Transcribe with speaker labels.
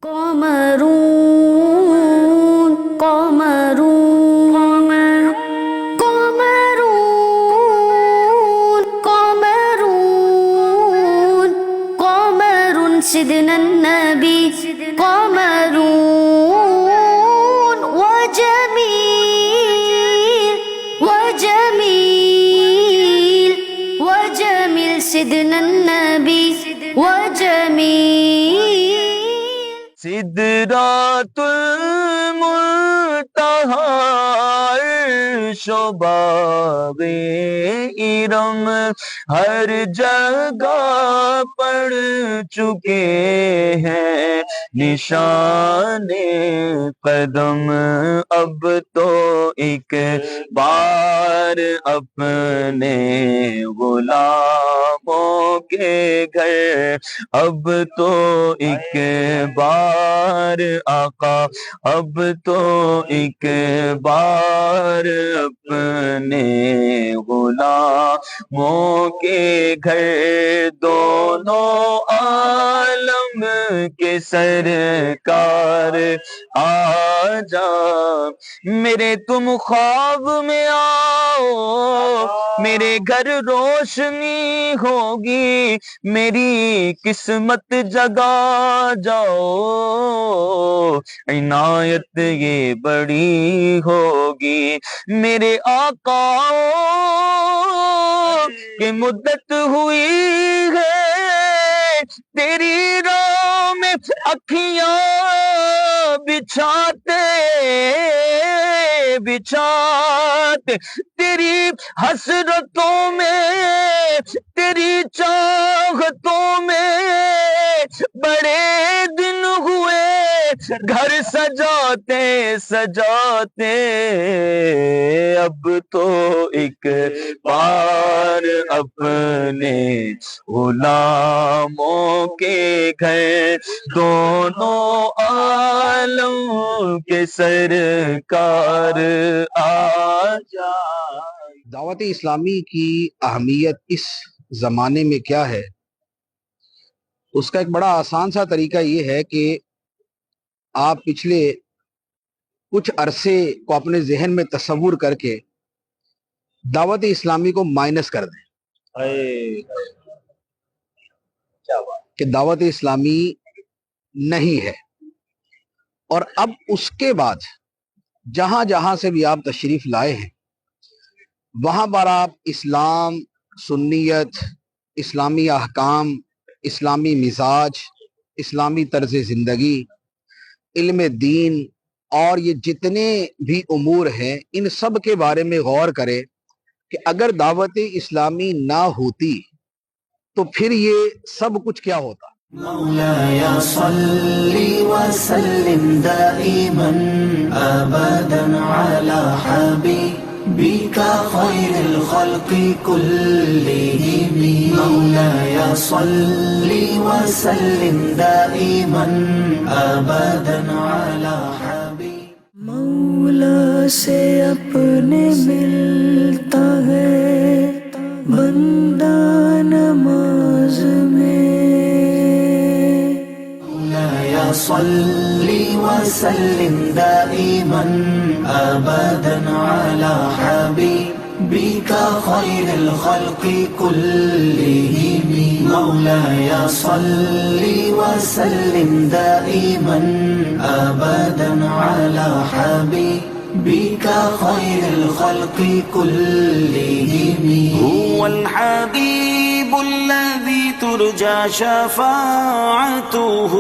Speaker 1: قمرون قمرون قمرون قمرون قمر سيدنا النبي قمرون وجميل وجميل وجميل سيدنا النبي وجميل
Speaker 2: سدرات المنتہا عرش و باغ ارم ہر جگہ پڑ چکے ہیں نشان قدم اب تو ایک بار اپنے غلاموں کے گھر اب تو ایک بار آقا اب تو ایک بار اپنے غلاموں کے گھر دونوں عالم کے سرکار آ جا میرے تم خواب میں آؤ میرے گھر روشنی ہوگی میری قسمت جگا جاؤ عنایت یہ بڑی ہوگی میرے آقا کہ مدت ہوئی ہے تیری راہ میں اکھیاں بچھاتے بچھاتے تیری حسرتوں میں تیری چاہتوں میں بڑے دن ہوئے گھر سجاتے سجاتے اب تو ایک بار اپنے غلاموں کے گھر دونوں عالم کے سرکار آ جائے۔
Speaker 3: دعوت اسلامی کی اہمیت اس زمانے میں کیا ہے؟ اس کا ایک بڑا آسان سا طریقہ یہ ہے کہ آپ پچھلے کچھ عرصے کو اپنے ذہن میں تصور کر کے دعوت اسلامی کو مائنس کر دیں کہ دعوت اسلامی نہیں ہے، اور اب اس کے بعد جہاں جہاں سے بھی آپ تشریف لائے ہیں وہاں پر آپ اسلام، سنیت، اسلامی احکام، اسلامی مزاج، اسلامی طرز زندگی، علم دین اور یہ جتنے بھی امور ہیں ان سب کے بارے میں غور کریں کہ اگر دعوت اسلامی نہ ہوتی تو پھر یہ سب کچھ کیا ہوتا۔
Speaker 4: مولاي صل وسلم دائما ابدا على حبيبك خير الخلق كلهم مولاي صل وسلم دائما ابدا على حبيبك مولا سے اپنے ملتا ہے بندہ نماز میں صل وسلم دائما ابدا على حبيبك خير الخلق كلهم مولاي صل وسلم دائما ابدا على حبيبك خير الخلق كلهم هو الحبيب الذي ترجى شفاعته